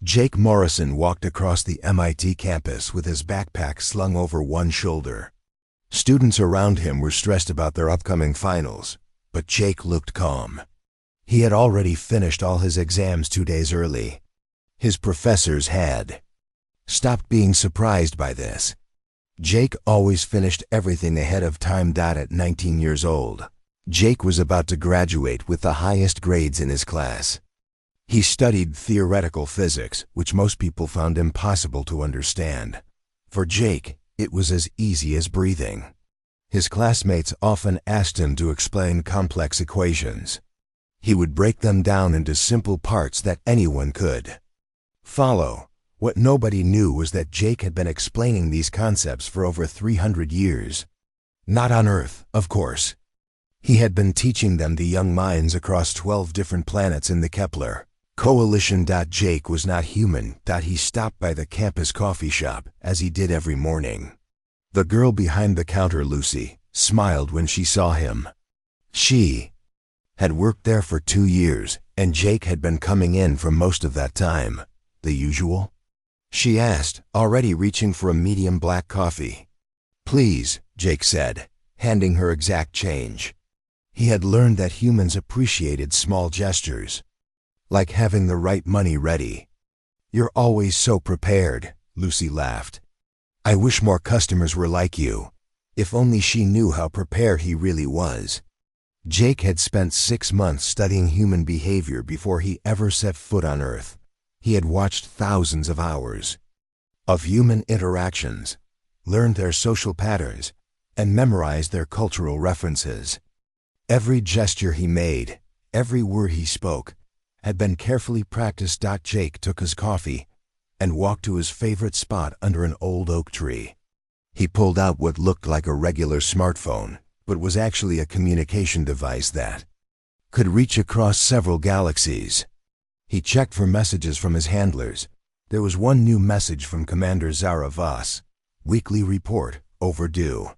Jake Morrison walked across the MIT campus with his backpack slung over one shoulder. Students around him were stressed about their upcoming finals, but Jake looked calm. He had already finished all his exams 2 days early. His professors had stopped being surprised by this. Jake always finished everything ahead of time. At 19 years old, Jake was about to graduate with the highest grades in his class. He studied theoretical physics, which most people found impossible to understand. For Jake, it was as easy as breathing. His classmates often asked him to explain complex equations. He would break them down into simple parts that anyone could follow. What nobody knew was that Jake had been explaining these concepts for over 300 years. Not on Earth, of course. He had been teaching them to young minds across 12 different planets in the Kepler Coalition. Jake was not human. He stopped by the campus coffee shop, as he did every morning. The girl behind the counter, Lucy, smiled when she saw him. She had worked there for 2 years, and Jake had been coming in for most of that time. The usual? She asked, already reaching for a medium black coffee. Please, Jake said, handing her exact change. He had learned that humans appreciated small gestures, like having the right money ready. You're always so prepared, Lucy laughed. I wish more customers were like you. If only she knew how prepared he really was. Jake had spent 6 months studying human behavior before he ever set foot on Earth. He had watched thousands of hours of human interactions, learned their social patterns, and memorized their cultural references. Every gesture he made, every word he spoke, had been carefully practiced. Jake took his coffee and walked to his favorite spot under an old oak tree. He pulled out what looked like a regular smartphone, but was actually a communication device that could reach across several galaxies. He checked for messages from his handlers. There was one new message from Commander Zara Voss. Weekly report, overdue.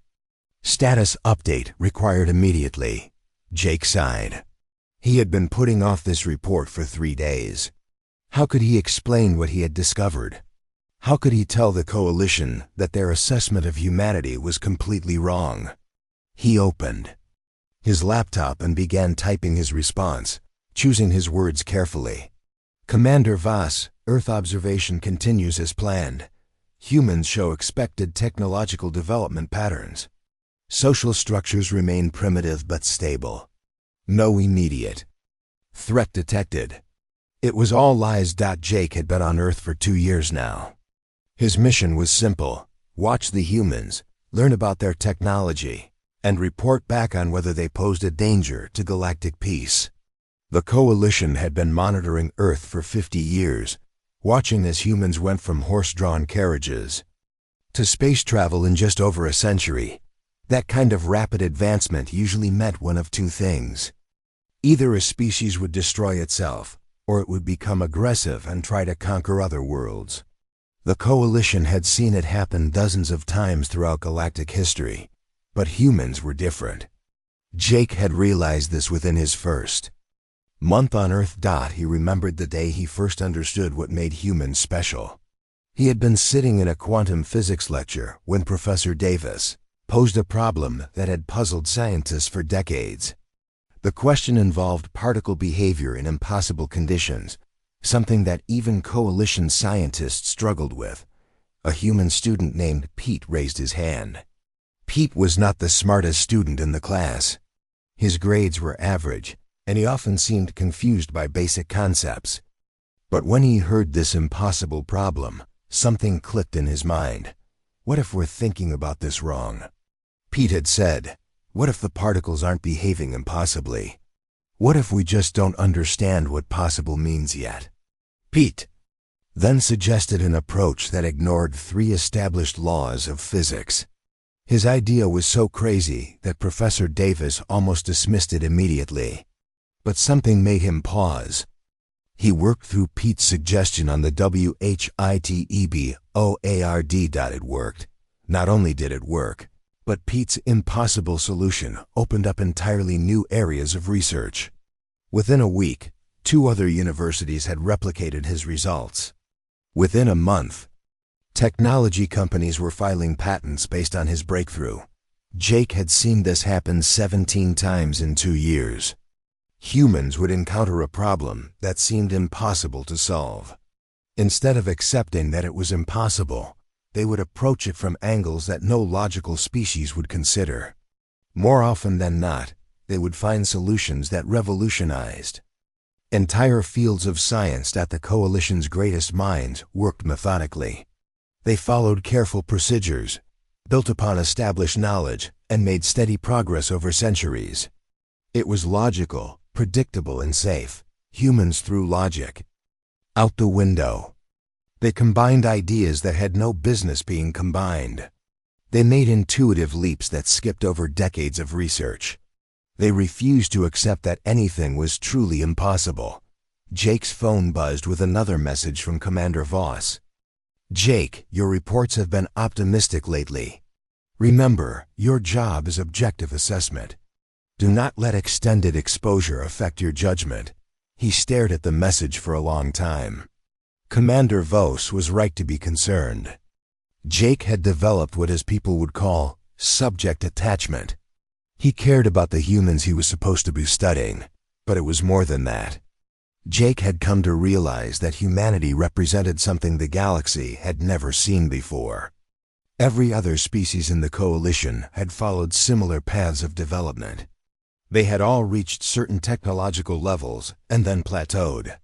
Status update required immediately. Jake sighed. He had been putting off this report for 3 days. How could he explain what he had discovered? How could he tell the Coalition that their assessment of humanity was completely wrong? He opened his laptop and began typing his response, choosing his words carefully. Commander Voss, Earth observation continues as planned. Humans show expected technological development patterns. Social structures remain primitive but stable. No immediate threat detected. It was all lies. Jake had been on Earth for 2 years now. His mission was simple: watch the humans, learn about their technology, and report back on whether they posed a danger to galactic peace. The Coalition had been monitoring Earth for 50 years, watching as humans went from horse-drawn carriages to space travel in just over a century. That kind of rapid advancement usually meant one of 2 things. Either a species would destroy itself, or it would become aggressive and try to conquer other worlds. The Coalition had seen it happen dozens of times throughout galactic history, but humans were different. Jake had realized this within his first month on Earth. He remembered the day he first understood what made humans special. He had been sitting in a quantum physics lecture when Professor Davis posed a problem that had puzzled scientists for decades. The question involved particle behavior in impossible conditions, something that even Coalition scientists struggled with. A human student named Pete raised his hand. Pete was not the smartest student in the class. His grades were average, and he often seemed confused by basic concepts. But when he heard this impossible problem, something clicked in his mind. What if we're thinking about this wrong? Pete had said, what if the particles aren't behaving impossibly? What if we just don't understand what possible means yet? Pete then suggested an approach that ignored 3 established laws of physics. His idea was so crazy that Professor Davis almost dismissed it immediately. But something made him pause. He worked through Pete's suggestion on the WHITEBOARD. It worked. Not only did it work, but Pete's impossible solution opened up entirely new areas of research. Within a week, 2 other universities had replicated his results. Within a month, technology companies were filing patents based on his breakthrough. Jake had seen this happen 17 times in 2 years. Humans would encounter a problem that seemed impossible to solve. Instead of accepting that it was impossible, they would approach it from angles that no logical species would consider. More often than not, they would find solutions that revolutionized entire fields of science. That the Coalition's greatest minds worked methodically. They followed careful procedures, built upon established knowledge, and made steady progress over centuries. It was logical, predictable, and safe. Humans threw logic out the window. They combined ideas that had no business being combined. They made intuitive leaps that skipped over decades of research. They refused to accept that anything was truly impossible. Jake's phone buzzed with another message from Commander Voss. "Jake, your reports have been optimistic lately. Remember, your job is objective assessment. Do not let extended exposure affect your judgment." He stared at the message for a long time. Commander Voss was right to be concerned. Jake had developed what his people would call subject attachment. He cared about the humans he was supposed to be studying, but it was more than that. Jake had come to realize that humanity represented something the galaxy had never seen before. Every other species in the Coalition had followed similar paths of development. They had all reached certain technological levels and then plateaued.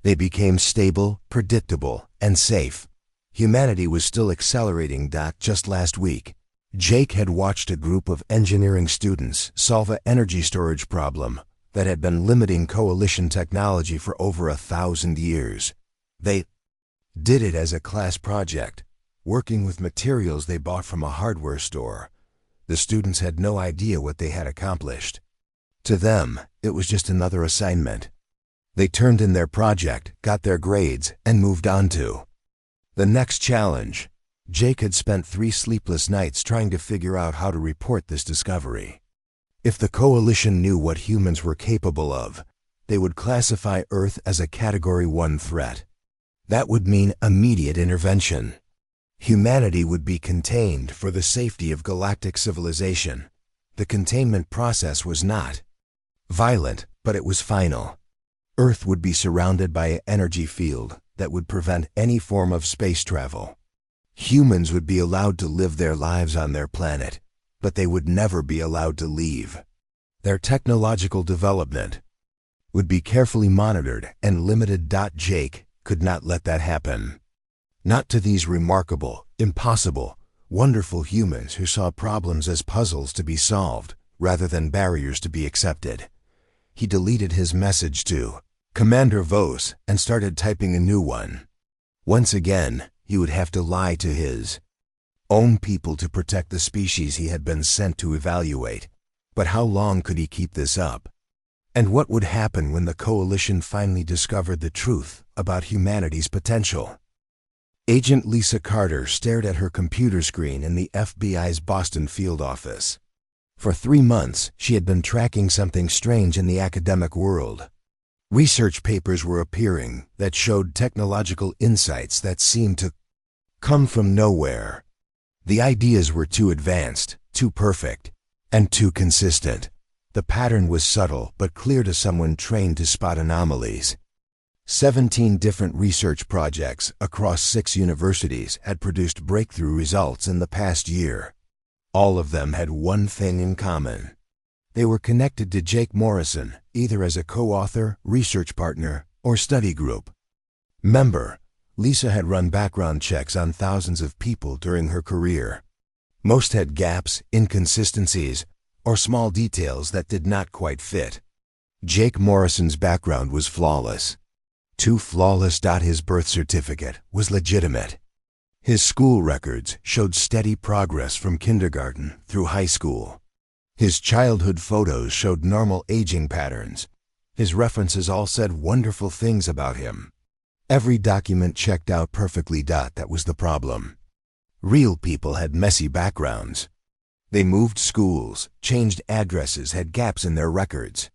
They became stable, predictable, and safe. Humanity was still accelerating. Just last week, Jake had watched a group of engineering students solve an energy storage problem that had been limiting Coalition technology for over 1,000 years. They did it as a class project, working with materials they bought from a hardware store. The students had no idea what they had accomplished. To them, it was just another assignment. They turned in their project, got their grades, and moved on to the next challenge. Jake had spent 3 sleepless nights trying to figure out how to report this discovery. If the Coalition knew what humans were capable of, they would classify Earth as a Category 1 threat. That would mean immediate intervention. Humanity would be contained for the safety of galactic civilization. The containment process was not violent, but it was final. Earth would be surrounded by an energy field that would prevent any form of space travel. Humans would be allowed to live their lives on their planet, but they would never be allowed to leave. Their technological development would be carefully monitored and limited. Jake could not let that happen. Not to these remarkable, impossible, wonderful humans who saw problems as puzzles to be solved rather than barriers to be accepted. He deleted his message to Commander Voss and started typing a new one. Once again, he would have to lie to his own people to protect the species he had been sent to evaluate. But how long could he keep this up? And what would happen when the Coalition finally discovered the truth about humanity's potential? Agent Lisa Carter stared at her computer screen in the FBI's Boston field office. For 3 months, she had been tracking something strange in the academic world. Research papers were appearing that showed technological insights that seemed to come from nowhere. The ideas were too advanced, too perfect, and too consistent. The pattern was subtle but clear to someone trained to spot anomalies. 17 different research projects across 6 universities had produced breakthrough results in the past year. All of them had one thing in common. They were connected to Jake Morrison, either as a co-author, research partner, or study group member. Lisa had run background checks on thousands of people during her career. Most had gaps, inconsistencies, or small details that did not quite fit. Jake Morrison's background was flawless. Too flawless. His birth certificate was legitimate. His school records showed steady progress from kindergarten through high school. His childhood photos showed normal aging patterns. His references all said wonderful things about him. Every document checked out perfectly. That was the problem. Real people had messy backgrounds. They moved schools, changed addresses, had gaps in their records.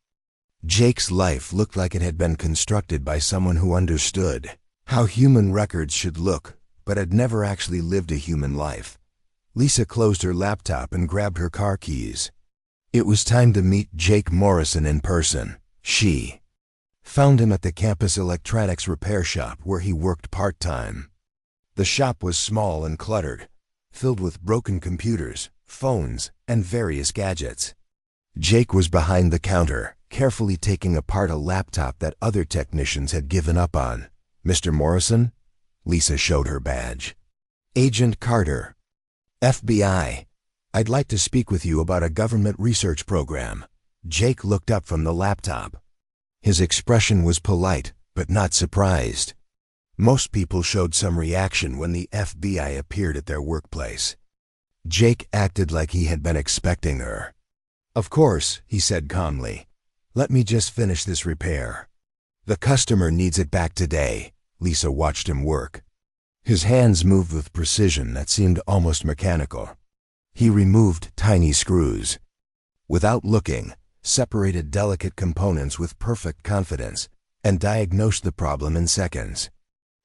Jake's life looked like it had been constructed by someone who understood How human records should look, but had never actually lived a human life. Lisa closed her laptop and grabbed her car keys. It was time to meet Jake Morrison in person. She found him at the campus electronics repair shop where he worked part-time. The shop was small and cluttered, filled with broken computers, phones, and various gadgets. Jake was behind the counter, carefully taking apart a laptop that other technicians had given up on. "Mr. Morrison?" Lisa showed her badge. "Agent Carter, FBI. I'd like to speak with you about a government research program." Jake looked up from the laptop. His expression was polite, but not surprised. Most people showed some reaction when the FBI appeared at their workplace. Jake acted like he had been expecting her. "Of course," he said calmly. "Let me just finish this repair. The customer needs it back today." Lisa watched him work. His hands moved with precision that seemed almost mechanical. He removed tiny screws. Without looking, separated delicate components with perfect confidence, and diagnosed the problem in seconds.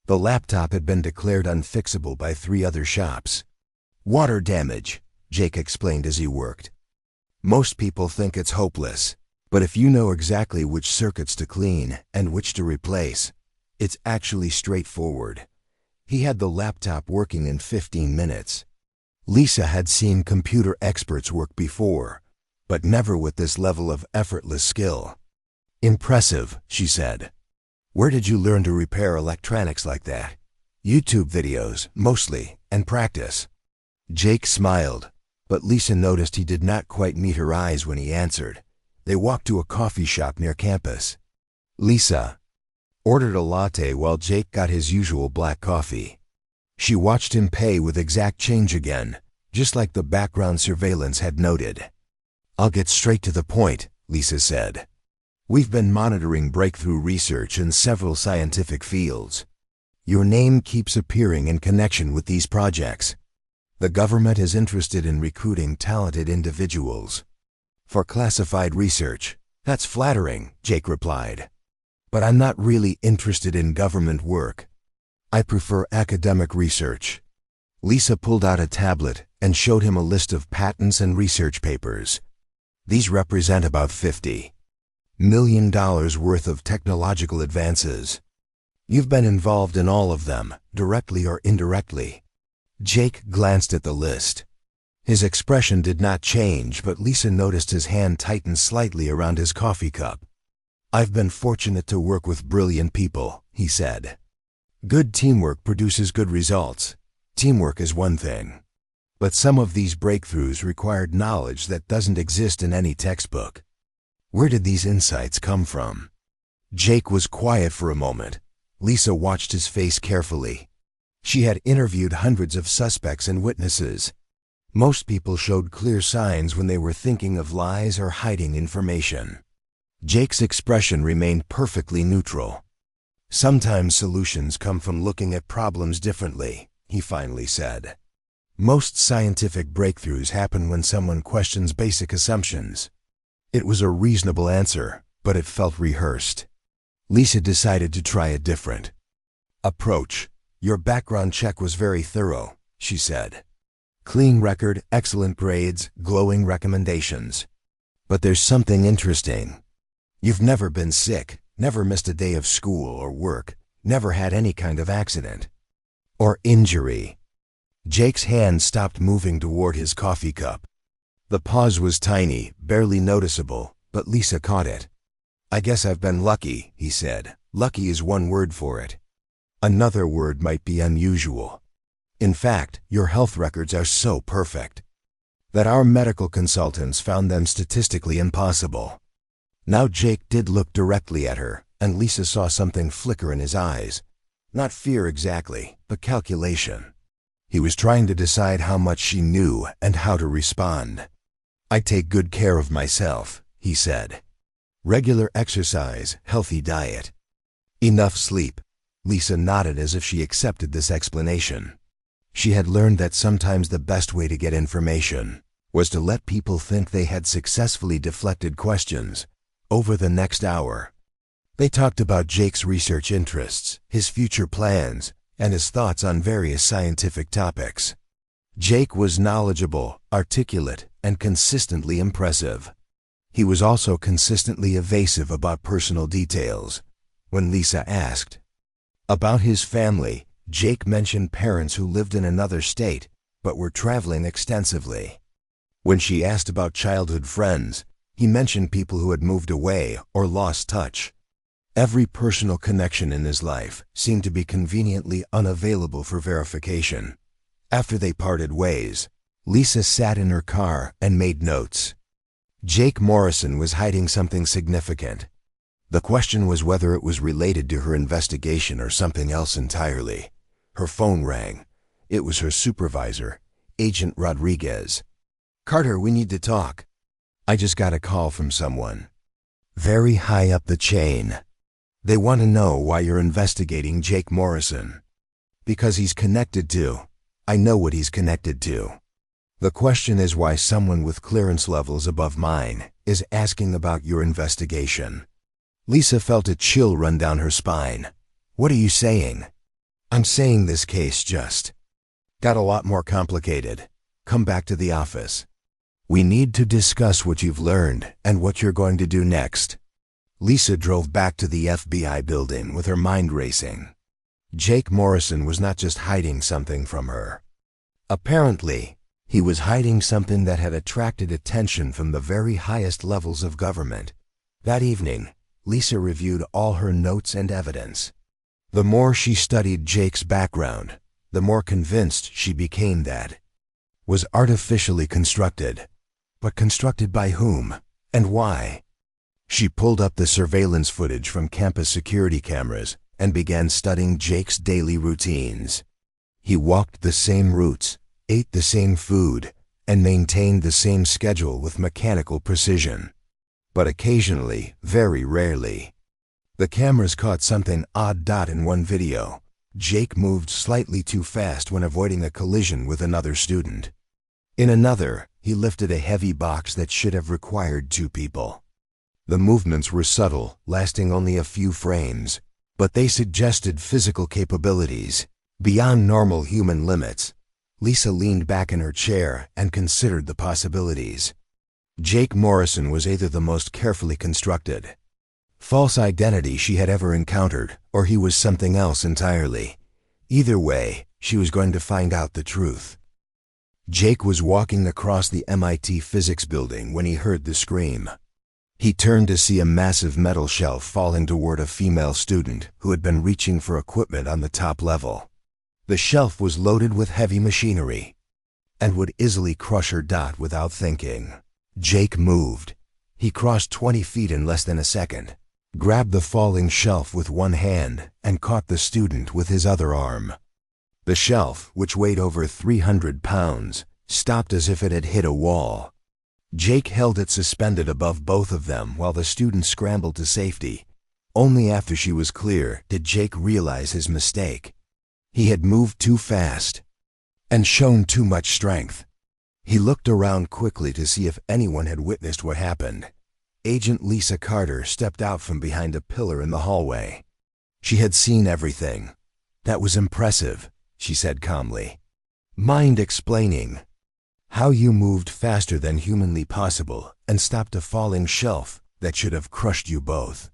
The laptop had been declared unfixable by 3 other shops. "Water damage," Jake explained as he worked. "Most people think it's hopeless, but if you know exactly which circuits to clean and which to replace, it's actually straightforward." He had the laptop working in 15 minutes. Lisa had seen computer experts work before, but never with this level of effortless skill. "Impressive," she said. "Where did you learn to repair electronics like that?" "YouTube videos, mostly, and practice." Jake smiled, but Lisa noticed he did not quite meet her eyes when he answered. They walked to a coffee shop near campus. Lisa ordered a latte while Jake got his usual black coffee. She watched him pay with exact change again, just like the background surveillance had noted. "I'll get straight to the point," Lisa said. "We've been monitoring breakthrough research in several scientific fields. Your name keeps appearing in connection with these projects. The government is interested in recruiting talented individuals for classified research." "That's flattering," Jake replied. "But I'm not really interested in government work. I prefer academic research." Lisa pulled out a tablet and showed him a list of patents and research papers. "These represent about $50 million worth of technological advances. You've been involved in all of them, directly or indirectly." Jake glanced at the list. His expression did not change, but Lisa noticed his hand tighten slightly around his coffee cup. "I've been fortunate to work with brilliant people," he said. "Good teamwork produces good results. Teamwork is one thing. But some of these breakthroughs required knowledge that doesn't exist in any textbook." "Where did these insights come from?" Jake was quiet for a moment. Lisa watched his face carefully. She had interviewed hundreds of suspects and witnesses. Most people showed clear signs when they were thinking of lies or hiding information. Jake's expression remained perfectly neutral. "Sometimes solutions come from looking at problems differently," he finally said. "Most scientific breakthroughs happen when someone questions basic assumptions." It was a reasonable answer, but it felt rehearsed. Lisa decided to try a different approach. "Your background check was very thorough," she said. "Clean record, excellent grades, glowing recommendations. But there's something interesting. You've never been sick, never missed a day of school or work, never had any kind of accident or injury." Jake's hand stopped moving toward his coffee cup. The pause was tiny, barely noticeable, but Lisa caught it. "I guess I've been lucky," he said. "Lucky is one word for it. Another word might be unusual. In fact, your health records are so perfect that our medical consultants found them statistically impossible." Now Jake did look directly at her, and Lisa saw something flicker in his eyes. Not fear exactly, but calculation. He was trying to decide how much she knew and how to respond. "I take good care of myself," he said. "Regular exercise, healthy diet. Enough sleep." Lisa nodded as if she accepted this explanation. She had learned that sometimes the best way to get information was to let people think they had successfully deflected questions. Over the next hour, They talked about Jake's research interests, his future plans, and his thoughts on various scientific topics. Jake was knowledgeable, articulate, and consistently impressive. He was also consistently evasive about personal details. When Lisa asked about his family, Jake mentioned parents who lived in another state but were traveling extensively. When she asked about childhood friends, he mentioned people who had moved away or lost touch. Every personal connection in his life seemed to be conveniently unavailable for verification. After they parted ways, Lisa sat in her car and made notes. Jake Morrison was hiding something significant. The question was whether it was related to her investigation or something else entirely. Her phone rang. It was her supervisor, Agent Rodriguez. "Carter, we need to talk. I just got a call from someone very high up the chain. They want to know why you're investigating Jake Morrison." "Because he's connected to. I know what he's connected to. The question is why someone with clearance levels above mine is asking about your investigation." Lisa felt a chill run down her spine. "What are you saying?" "I'm saying this case just got a lot more complicated. Come back to the office. We need to discuss what you've learned and what you're going to do next." Lisa drove back to the FBI building with her mind racing. Jake Morrison was not just hiding something from her. Apparently, he was hiding something that had attracted attention from the very highest levels of government. That evening, Lisa reviewed all her notes and evidence. The more she studied Jake's background, the more convinced she became that was artificially constructed. But constructed by whom and why? She pulled up the surveillance footage from campus security cameras and began studying Jake's daily routines. He walked the same routes, ate the same food, and maintained the same schedule with mechanical precision. But occasionally, very rarely, the cameras caught something odd. In one video, Jake moved slightly too fast when avoiding a collision with another student. In another, he lifted a heavy box that should have required two people. The movements were subtle, lasting only a few frames, but they suggested physical capabilities beyond normal human limits. Lisa leaned back in her chair and considered the possibilities. Jake Morrison was either the most carefully constructed false identity she had ever encountered, or he was something else entirely. Either way, she was going to find out the truth. Jake was walking across the MIT physics building when he heard the scream. He turned to see a massive metal shelf falling toward a female student who had been reaching for equipment on the top level. The shelf was loaded with heavy machinery and would easily crush her without thinking. Jake moved. He crossed 20 feet in less than a second, grabbed the falling shelf with one hand, and caught the student with his other arm. The shelf, which weighed over 300 pounds, stopped as if it had hit a wall. Jake held it suspended above both of them while the student scrambled to safety. Only after she was clear did Jake realize his mistake. He had moved too fast and shown too much strength. He looked around quickly to see if anyone had witnessed what happened. Agent Lisa Carter stepped out from behind a pillar in the hallway. She had seen everything. "That was impressive," she said calmly. "Mind explaining how you moved faster than humanly possible and stopped a falling shelf that should have crushed you both?"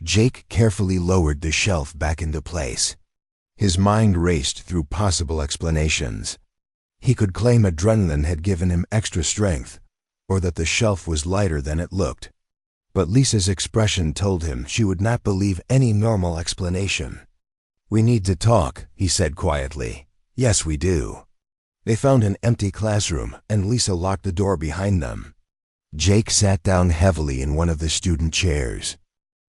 Jake carefully lowered the shelf back into place. His mind raced through possible explanations. He could claim adrenaline had given him extra strength, or that the shelf was lighter than it looked. But Lisa's expression told him she would not believe any normal explanation. "We need to talk," he said quietly. "Yes, we do." They found an empty classroom, and Lisa locked the door behind them. Jake sat down heavily in one of the student chairs.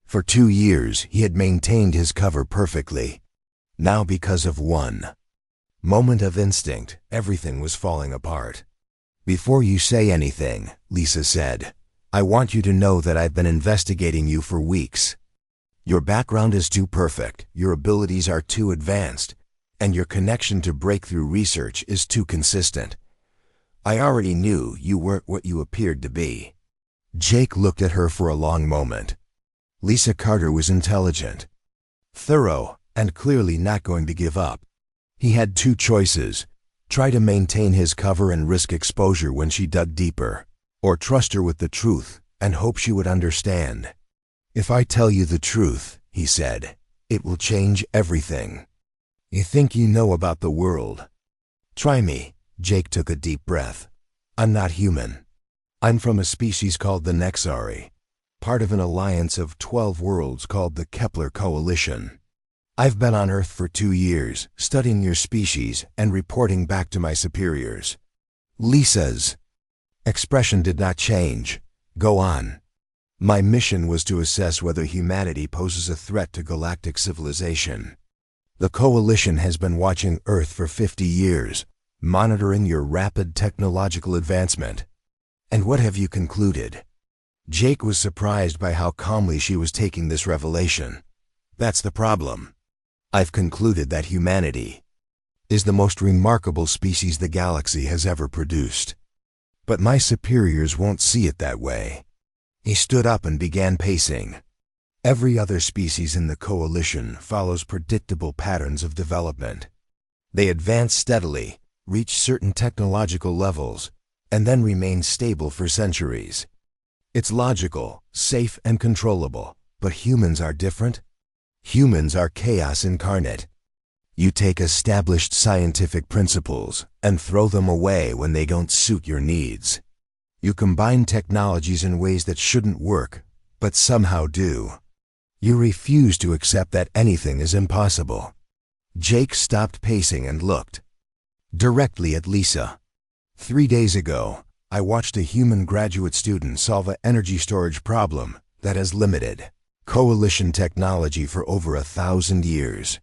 For 2 years, he had maintained his cover perfectly. Now, because of one moment of instinct, everything was falling apart. "Before you say anything," Lisa said, "I want you to know that I've been investigating you for weeks. Your background is too perfect, your abilities are too advanced, and your connection to breakthrough research is too consistent. I already knew you weren't what you appeared to be." Jake looked at her for a long moment. Lisa Carter was intelligent, thorough, and clearly not going to give up. He had two choices: try to maintain his cover and risk exposure when she dug deeper, or trust her with the truth and hope she would understand. "If I tell you the truth," he said, "it will change everything. You think you know about the world. Try me." Jake took a deep breath. "I'm not human. I'm from a species called the Nexari, part of an alliance of 12 worlds called the Kepler Coalition. I've been on Earth for 2 years, studying your species and reporting back to my superiors." Lisa's expression did not change. "Go on." "My mission was to assess whether humanity poses a threat to galactic civilization. The Coalition has been watching Earth for 50 years, monitoring your rapid technological advancement. And what have you concluded?" Jake was surprised by how calmly she was taking this revelation. "That's the problem. I've concluded that humanity is the most remarkable species the galaxy has ever produced. But my superiors won't see it that way." He stood up and began pacing. "Every other species in the Coalition follows predictable patterns of development. They advance steadily, reach certain technological levels, and then remain stable for centuries. It's logical, safe, and controllable, but humans are different. Humans are chaos incarnate. You take established scientific principles and throw them away when they don't suit your needs. You combine technologies in ways that shouldn't work, but somehow do. You refuse to accept that anything is impossible." Jake stopped pacing and looked directly at Lisa. 3 days ago, I watched a human graduate student solve an energy storage problem that has limited Coalition technology for over 1,000 years.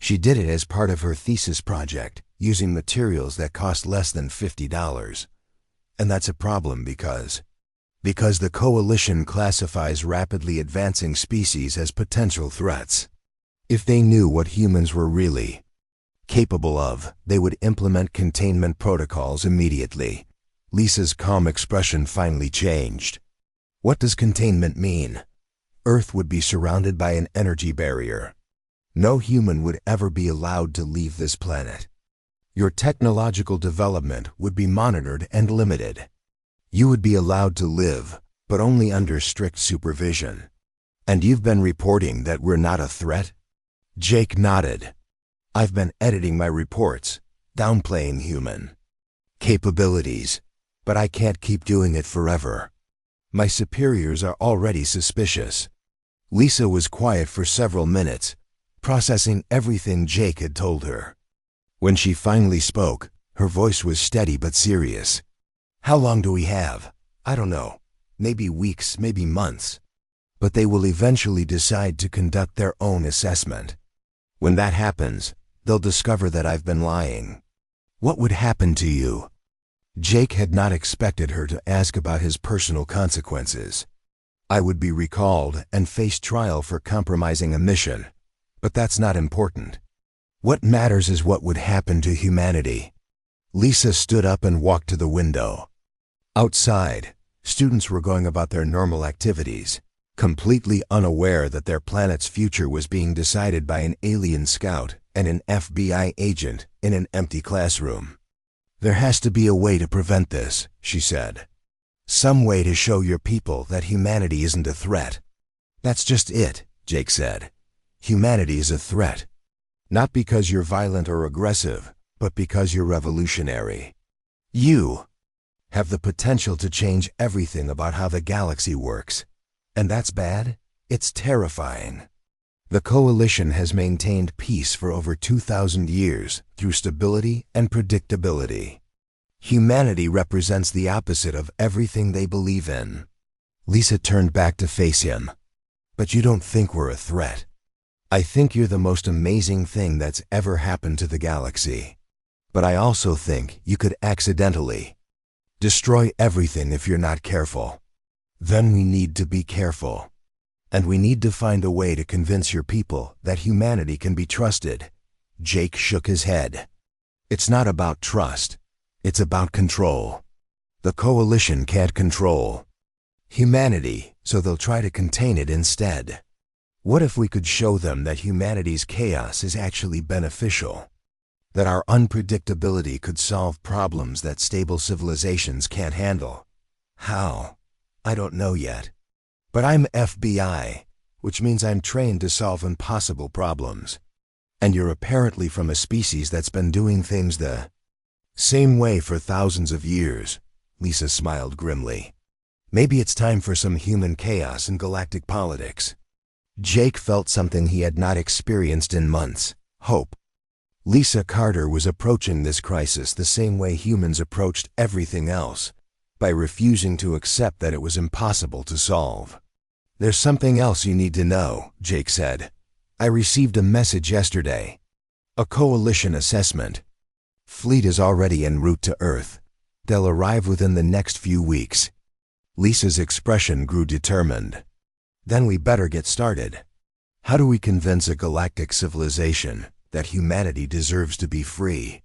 She did it as part of her thesis project, using materials that cost less than $50. And that's a problem because the Coalition classifies rapidly advancing species as potential threats. If they knew what humans were really capable of, they would implement containment protocols immediately. Lisa's calm expression finally changed. "What does containment mean?" "Earth would be surrounded by an energy barrier. No human would ever be allowed to leave this planet. Your technological development would be monitored and limited. You would be allowed to live, but only under strict supervision." "And you've been reporting that we're not a threat?" Jake nodded. "I've been editing my reports, downplaying human capabilities, but I can't keep doing it forever. My superiors are already suspicious." Lisa was quiet for several minutes, processing everything Jake had told her. When she finally spoke, her voice was steady but serious. "How long do we have?" "I don't know. Maybe weeks, maybe months. But they will eventually decide to conduct their own assessment. When that happens, they'll discover that I've been lying." "What would happen to you?" Jake had not expected her to ask about his personal consequences. "I would be recalled and face trial for compromising a mission. But that's not important. What matters is what would happen to humanity." Lisa stood up and walked to the window. Outside, students were going about their normal activities, completely unaware that their planet's future was being decided by an alien scout and an FBI agent in an empty classroom. "There has to be a way to prevent this," she said. "Some way to show your people that humanity isn't a threat." "That's just it," Jake said. "Humanity is a threat. Not because you're violent or aggressive, but because you're revolutionary. You have the potential to change everything about how the galaxy works. And that's bad? It's terrifying. The Coalition has maintained peace for over 2,000 years through stability and predictability. Humanity represents the opposite of everything they believe in." Lisa turned back to face him. "But you don't think we're a threat. I think you're the most amazing thing that's ever happened to the galaxy. But I also think you could accidentally destroy everything if you're not careful. Then we need to be careful. And we need to find a way to convince your people that humanity can be trusted." Jake shook his head. "It's not about trust. It's about control. The Coalition can't control Humanity, so they'll try to contain it instead. What if we could show them that humanity's chaos is actually beneficial? That our unpredictability could solve problems that stable civilizations can't handle? How? I don't know yet. But I'm FBI, which means I'm trained to solve impossible problems. And you're apparently from a species that's been doing things the same way for thousands of years. Lisa smiled grimly. Maybe it's time for some human chaos in galactic politics. Jake felt something he had not experienced in months: hope. Lisa Carter was approaching this crisis the same way humans approached everything else, by refusing to accept that it was impossible to solve. "There's something else you need to know," Jake said. "I received a message yesterday. A coalition assessment. Fleet is already en route to Earth. They'll arrive within the next few weeks." Lisa's expression grew determined. "Then we better get started. How do we convince a galactic civilization that humanity deserves to be free?"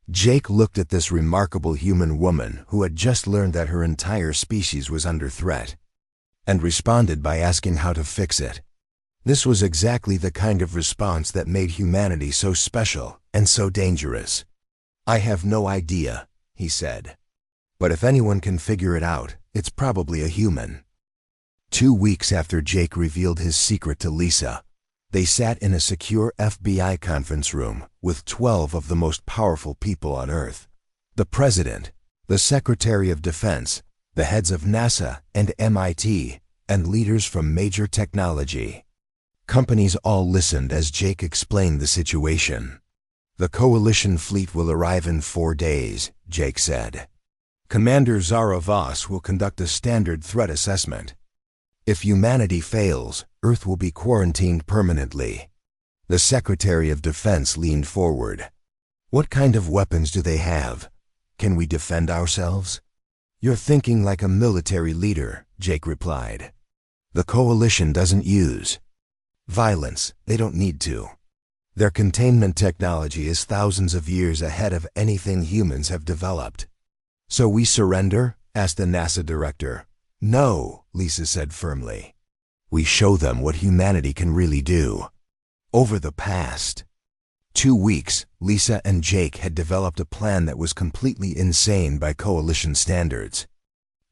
Jake looked at this remarkable human woman who had just learned that her entire species was under threat, and responded by asking how to fix it. This was exactly the kind of response that made humanity so special and so dangerous. "I have no idea," he said. "But if anyone can figure it out, it's probably a human." 2 weeks after Jake revealed his secret to Lisa, they sat in a secure FBI conference room with 12 of the most powerful people on Earth: the President, the Secretary of Defense, the heads of NASA and MIT, and leaders from major technology companies. All listened as Jake explained the situation. "The coalition fleet will arrive in 4 days, Jake said. Commander Zara Voss will conduct a standard threat assessment. If humanity fails, Earth will be quarantined permanently." The Secretary of Defense leaned forward. "What kind of weapons do they have? Can we defend ourselves?" "You're thinking like a military leader," Jake replied. "The coalition doesn't use violence. They don't need to. Their containment technology is thousands of years ahead of anything humans have developed." "So we surrender?" asked the NASA director. "No," Lisa said firmly. "We show them what humanity can really do." Over the past 2 weeks, Lisa and Jake had developed a plan that was completely insane by coalition standards.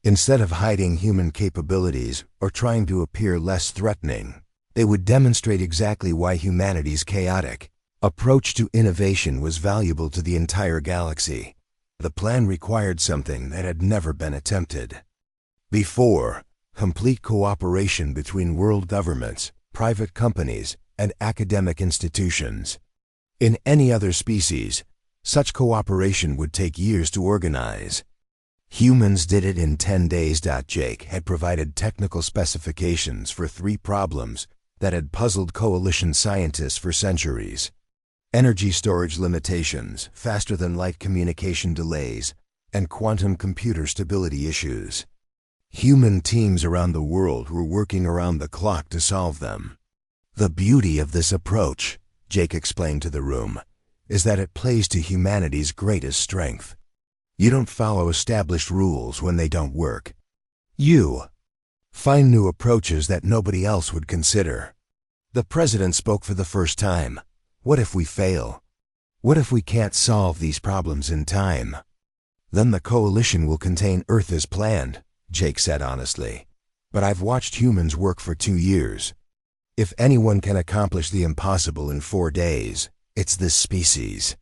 Instead of hiding human capabilities or trying to appear less threatening, they would demonstrate exactly why humanity's chaotic approach to innovation was valuable to the entire galaxy. The plan required something that had never been attempted before: complete cooperation between world governments, private companies, and academic institutions. In any other species, such cooperation would take years to organize. Humans did it in 10 days. Jake had provided technical specifications for 3 problems that had puzzled coalition scientists for centuries: energy storage limitations, faster-than-light communication delays, and quantum computer stability issues. Human teams around the world were working around the clock to solve them. "The beauty of this approach," Jake explained to the room, "is that it plays to humanity's greatest strength. You don't follow established rules when they don't work. You find new approaches that nobody else would consider." The President spoke for the first time. "What if we fail? What if we can't solve these problems in time?" "Then the coalition will contain Earth as planned," Jake said honestly. "But I've watched humans work for 2 years. If anyone can accomplish the impossible in 4 days, it's this species."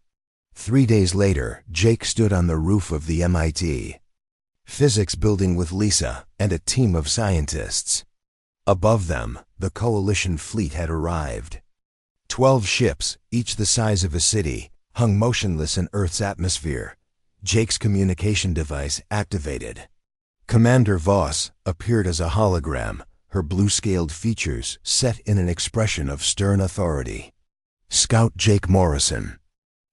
3 days later, Jake stood on the roof of the MIT physics building with Lisa and a team of scientists. Above them, the coalition fleet had arrived. 12 ships, each the size of a city, hung motionless in Earth's atmosphere. Jake's communication device activated. Commander Voss appeared as a hologram, her blue-scaled features set in an expression of stern authority. "Scout Jake Morrison,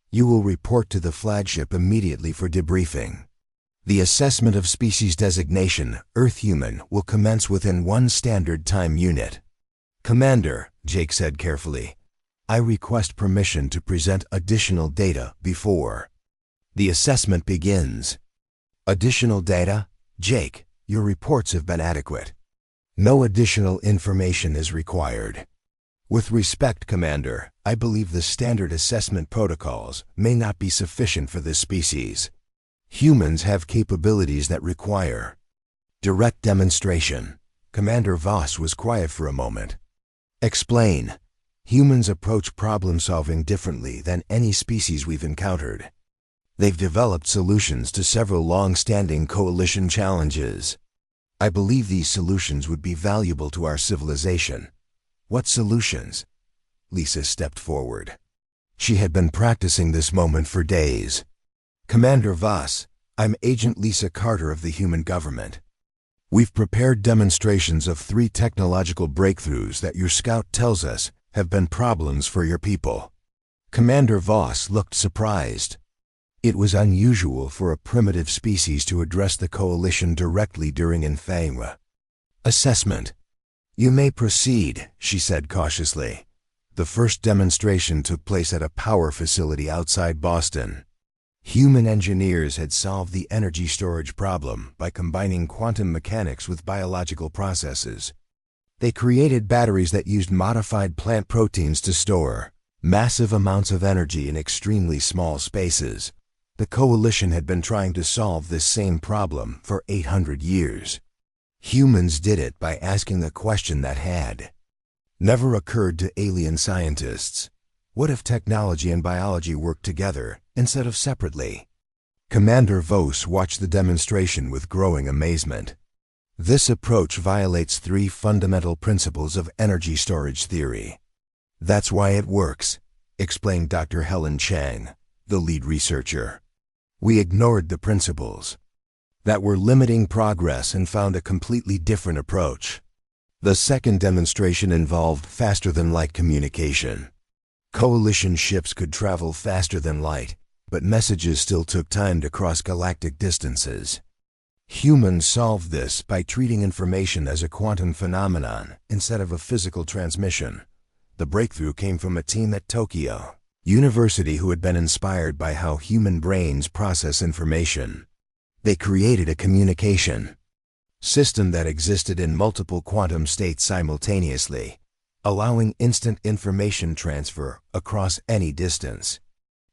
you will report to the flagship immediately for debriefing. The assessment of species designation, Earth-Human, will commence within 1 standard time unit." "Commander," Jake said carefully, "I request permission to present additional data before the assessment begins." "Additional data? Jake, Your reports have been adequate. No additional information is required. With respect, Commander, I believe the standard assessment protocols may not be sufficient for this species. Humans have capabilities that require direct demonstration. Commander Voss was quiet for a moment. Explain. Humans approach problem-solving differently than any species we've encountered. They've developed solutions to several long-standing coalition challenges. I believe these solutions would be valuable to our civilization. What solutions? Lisa stepped forward. She had been practicing this moment for days. Commander Voss, I'm Agent Lisa Carter of the Human Government. We've prepared demonstrations of 3 technological breakthroughs that your scout tells us have been problems for your people. Commander Voss looked surprised. It was unusual for a primitive species to address the coalition directly during infangua assessment. You may proceed, she said cautiously. The first demonstration took place at a power facility outside Boston. Human engineers had solved the energy storage problem by combining quantum mechanics with biological processes. They created batteries that used modified plant proteins to store massive amounts of energy in extremely small spaces. The coalition had been trying to solve this same problem for 800 years. Humans did it by asking the question that had never occurred to alien scientists. What if technology and biology worked together instead of separately? Commander Voss watched the demonstration with growing amazement. This approach violates 3 fundamental principles of energy storage theory. That's why it works, explained Dr. Helen Chang, the lead researcher. We ignored the principles that were limiting progress and found a completely different approach. The second demonstration involved faster-than-light communication. Coalition ships could travel faster than light, but messages still took time to cross galactic distances. Humans solved this by treating information as a quantum phenomenon instead of a physical transmission. The breakthrough came from a team at Tokyo University who had been inspired by how human brains process information. They created a communication system that existed in multiple quantum states simultaneously, allowing instant information transfer across any distance.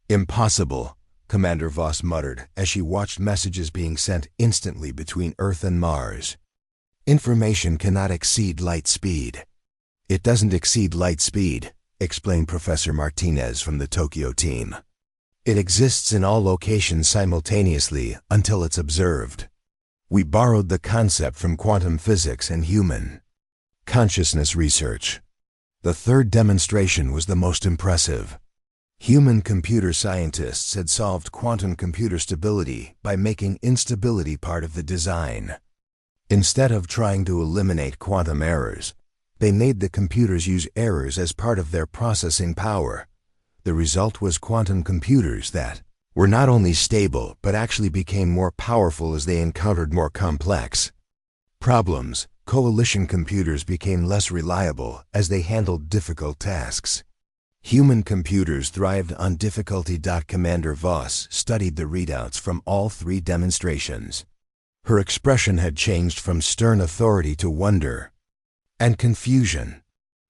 Impossible, Commander Voss muttered as she watched messages being sent instantly between Earth and Mars. Information cannot exceed light speed. It doesn't exceed light speed, explained Professor Martinez from the Tokyo team. It exists in all locations simultaneously until it's observed. We borrowed the concept from quantum physics and human consciousness research. The third demonstration was the most impressive. Human computer scientists had solved quantum computer stability by making instability part of the design. Instead of trying to eliminate quantum errors, they made the computers use errors as part of their processing power. The result was quantum computers that were not only stable but actually became more powerful as they encountered more complex problems. Coalition computers became less reliable as they handled difficult tasks. Human computers thrived on difficulty. Commander Voss studied the readouts from all 3 demonstrations. Her expression had changed from stern authority to wonder and confusion.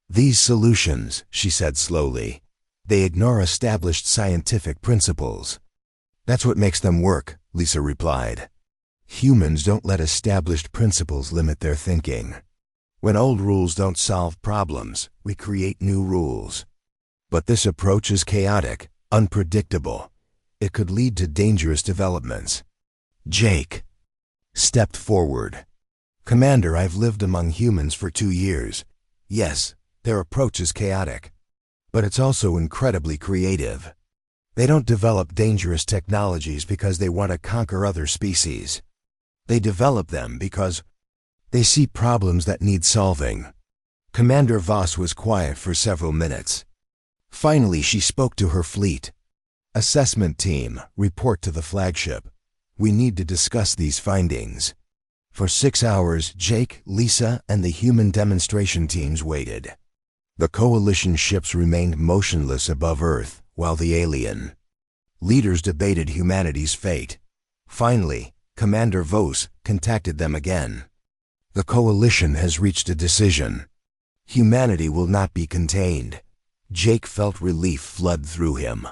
These solutions, she said slowly, they ignore established scientific principles. That's what makes them work, Lisa replied. Humans don't let established principles limit their thinking. When old rules don't solve problems, we create new rules. But this approach is chaotic, unpredictable. It could lead to dangerous developments. Jake stepped forward. Commander, I've lived among humans for 2 years. Yes, their approach is chaotic, but it's also incredibly creative. They don't develop dangerous technologies because they want to conquer other species. They develop them because they see problems that need solving. Commander Voss was quiet for several minutes. Finally, she spoke to her fleet. Assessment team, report to the flagship. We need to discuss these findings. For 6 hours, Jake, Lisa, and the human demonstration teams waited. The coalition ships remained motionless above Earth, while the alien leaders debated humanity's fate. Finally, Commander Voss contacted them again. The coalition has reached a decision. Humanity will not be contained. Jake felt relief flood through him.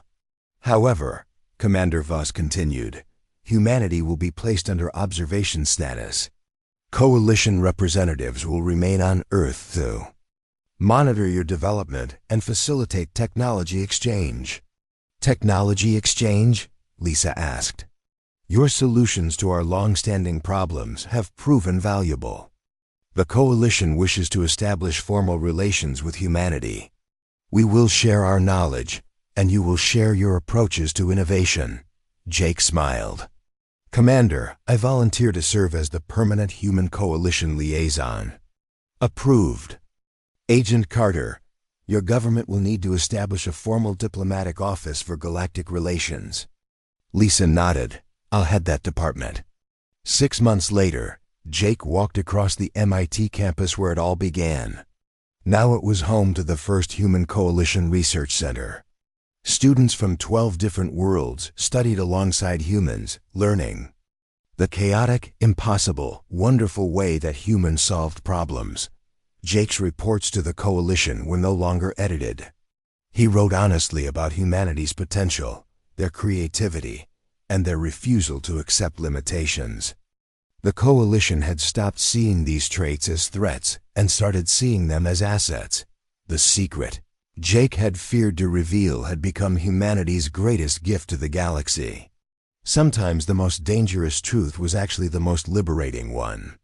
However, Commander Voss continued, humanity will be placed under observation status. Coalition representatives will remain on Earth to monitor your development and facilitate technology exchange. Technology exchange? Lisa asked. Your solutions to our long-standing problems have proven valuable. The Coalition wishes to establish formal relations with humanity. We will share our knowledge, and you will share your approaches to innovation. Jake smiled. Commander, I volunteer to serve as the Permanent Human Coalition Liaison. Approved. Agent Carter, your government will need to establish a formal diplomatic office for galactic relations. Lisa nodded. I'll head that department. 6 months later, Jake walked across the MIT campus where it all began. Now it was home to the first Human Coalition Research Center. Students from 12 different worlds studied alongside humans, learning the chaotic, impossible, wonderful way that humans solved problems. Jake's reports to the Coalition were no longer edited. He wrote honestly about humanity's potential, their creativity, and their refusal to accept limitations. The Coalition had stopped seeing these traits as threats and started seeing them as assets. The secret Jake had feared to reveal had become humanity's greatest gift to the galaxy. Sometimes the most dangerous truth was actually the most liberating one.